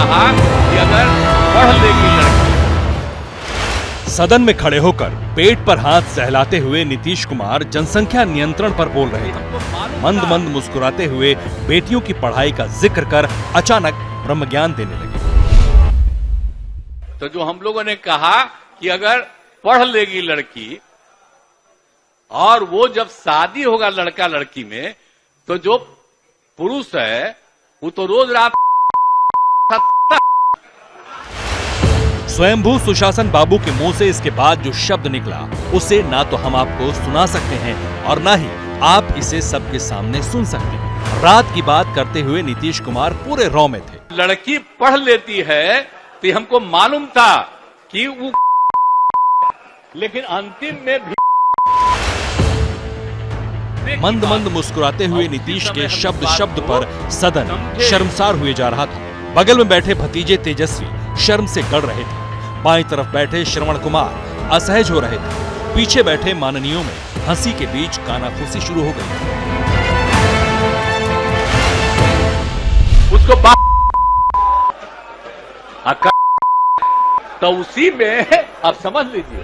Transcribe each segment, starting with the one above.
कहा कि अगर पढ़ लेगी लड़की। सदन में खड़े होकर पेट पर हाथ सहलाते हुए नीतीश कुमार जनसंख्या नियंत्रण पर बोल रहे थे। मंद मंद मुस्कुराते हुए बेटियों की पढ़ाई का जिक्र कर अचानक ब्रह्मज्ञान देने लगे। तो जो हम लोगों ने कहा कि अगर पढ़ लेगी लड़की और वो जब शादी होगा लड़का लड़की में, तो जो पुरुष है वो तो रोज रात स्वयंभू सुशासन बाबू के मुंह से इसके बाद जो शब्द निकला उसे ना तो हम आपको सुना सकते हैं और ना ही आप इसे सबके सामने सुन सकते हैं। रात की बात करते हुए नीतीश कुमार पूरे रौ में थे। लड़की पढ़ लेती है तो हमको मालूम था कि वो, लेकिन अंतिम में भी मंद मंद मुस्कुराते हुए नीतीश के शब्द शब्द पर सदन शर्मसार हुए जा रहा था। बगल में बैठे भतीजे तेजस्वी शर्म से गड़ रहे थे। बाईं तरफ बैठे श्रवण कुमार असहज हो रहे थे। पीछे बैठे माननीयों में हंसी के बीच कानाफूसी शुरू हो गई। उसको तो उसी में आप समझ लीजिए।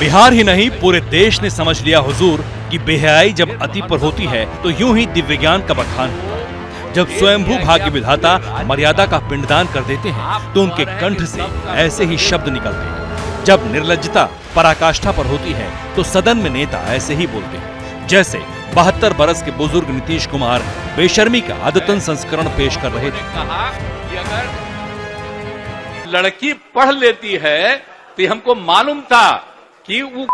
बिहार ही नहीं पूरे देश ने समझ लिया हुजूर कि बेहयाई जब अति पर होती है तो यूं ही दिव्य ज्ञान का बखान होता है। जब स्वयंभू भाग्य विधाता मर्यादा का पिंडदान कर देते हैं तो उनके कंठ से ऐसे ही शब्द निकलते हैं। जब निर्लज्जता पराकाष्ठा पर होती है तो सदन में नेता ऐसे ही बोलते हैं, जैसे 72 बरस के बुजुर्ग नीतीश कुमार बेशर्मी का अद्यतन संस्करण पेश कर रहे थे। कहा कि अगर लड़की पढ़ लेती है तो हमको मालूम था कि वो,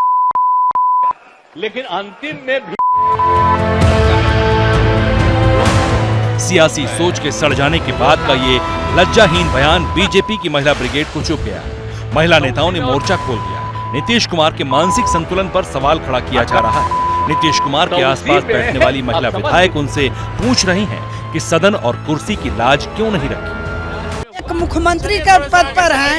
लेकिन अंतिम में भी सियासी सोच के सड़ जाने के बाद का ये लज्जाहीन बयान बीजेपी की महिला ब्रिगेड को चुप गया। महिला नेताओं ने मोर्चा खोल दिया। नीतीश कुमार के मानसिक संतुलन पर सवाल खड़ा किया जा रहा है। नीतीश कुमार के आसपास बैठने वाली महिला विधायक उनसे पूछ रही हैं कि सदन और कुर्सी की लाज क्यों नहीं रखी। मुख्यमंत्री का पद पर हैं,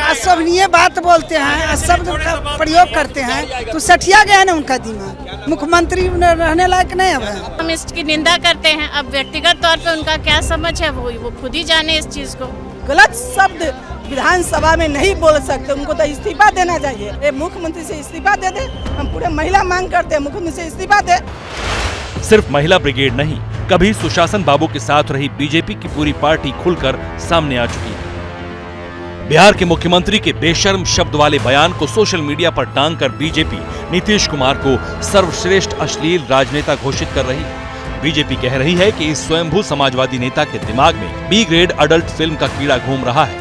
असभनीय बात बोलते हैं, शब्द का प्रयोग करते हैं, तो सठिया गया ना उनका दिमाग। मुख्यमंत्री रहने लायक नहीं अब है। हम इसकी निंदा करते हैं। अब व्यक्तिगत तौर पे उनका क्या समझ है वो खुद ही जाने इस चीज को। गलत शब्द विधानसभा में नहीं बोल सकते, उनको तो इस्तीफा देना चाहिए। मुख्यमंत्री से इस्तीफा दे दे। हम पूरे महिला मांग करते हैं, मुख्यमंत्री से इस्तीफा दे। सिर्फ महिला ब्रिगेड नहीं, कभी सुशासन बाबू के साथ रही बीजेपी की पूरी पार्टी खुलकर सामने आ चुकी है। बिहार के मुख्यमंत्री के बेशर्म शब्द वाले बयान को सोशल मीडिया पर टांग कर बीजेपी नीतीश कुमार को सर्वश्रेष्ठ अश्लील राजनेता घोषित कर रही है। बीजेपी कह रही है कि इस स्वयंभू समाजवादी नेता के दिमाग में बी ग्रेड अडल्ट फिल्म का कीड़ा घूम रहा है।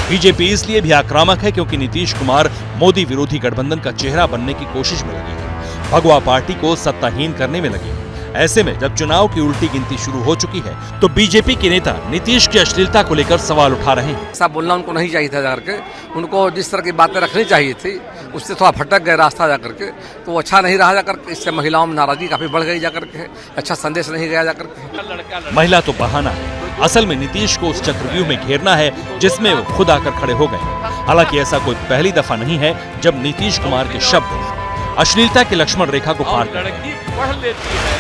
बीजेपी इसलिए भी आक्रामक है क्योंकि नीतीश कुमार मोदी विरोधी गठबंधन का चेहरा बनने की कोशिश में लगे हैं। भगवा पार्टी को सत्ताहीन करने में लगे। ऐसे में जब चुनाव की उल्टी गिनती शुरू हो चुकी है तो बीजेपी के नेता नीतीश की अश्लीलता को लेकर सवाल उठा रहे हैं। ऐसा बोलना उनको नहीं चाहिए था जाकर के। उनको जिस तरह की बातें रखनी चाहिए थी उससे थोड़ा भटक गए रास्ता जाकर के, तो वो अच्छा नहीं रहा जाकर। इससे महिलाओं में नाराजगी काफी बढ़ गई जाकर के। अच्छा संदेश नहीं गया जाकर के। महिला तो बहाना है, असल में नीतीश को उस चक्रव्यूह में घेरना है जिसमें वो खुद आकर खड़े हो गए। हालांकि ऐसा कोई पहली दफा नहीं है जब नीतीश कुमार के शब्द अश्लीलता की लक्ष्मण रेखा को पार कर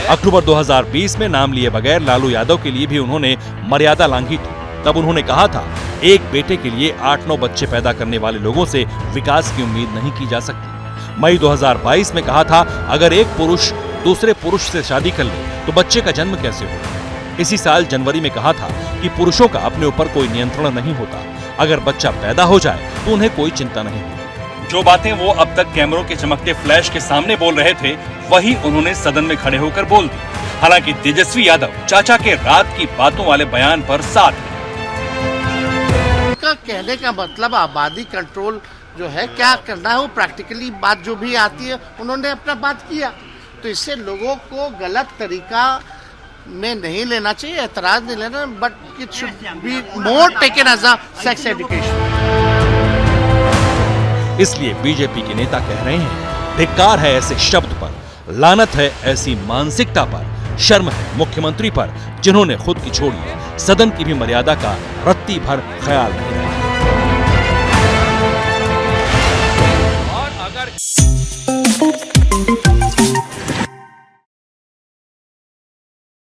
अक्टूबर 2020 में नाम लिए बगैर लालू यादव के लिए भी उन्होंने मर्यादा लांघी थी। तब उन्होंने कहा था, एक बेटे के लिए 8-9 बच्चे पैदा करने वाले लोगों से विकास की उम्मीद नहीं की जा सकती। मई 2022 में कहा था, अगर एक पुरुष दूसरे पुरुष से शादी कर ले तो बच्चे का जन्म कैसे होगा। इसी साल जनवरी में कहा था कि पुरुषों का अपने ऊपर कोई नियंत्रण नहीं होता, अगर बच्चा पैदा हो जाए तो उन्हें कोई चिंता नहीं होती। जो बातें वो अब तक कैमरों के चमकते फ्लैश के सामने बोल रहे थे वही उन्होंने सदन में खड़े होकर बोल दी। हालांकि तेजस्वी यादव चाचा के रात की बातों वाले बयान पर साथ हैं। उनका कहने का मतलब आबादी कंट्रोल जो है क्या करना है, वो प्रैक्टिकली बात जो भी आती है उन्होंने अपना बात किया। तो इससे लोगों को गलत तरीका में नहीं लेना चाहिए, एतराज नहीं लेना, but it should be more taken as a sex education. इसलिए बीजेपी के नेता कह रहे हैं, धिक्कार है ऐसे शब्द पर, लानत है ऐसी मानसिकता पर, शर्म है मुख्यमंत्री पर जिन्होंने खुद की छोड़ी सदन की भी मर्यादा का रत्ती भर ख्याल नहीं रखा। और अगर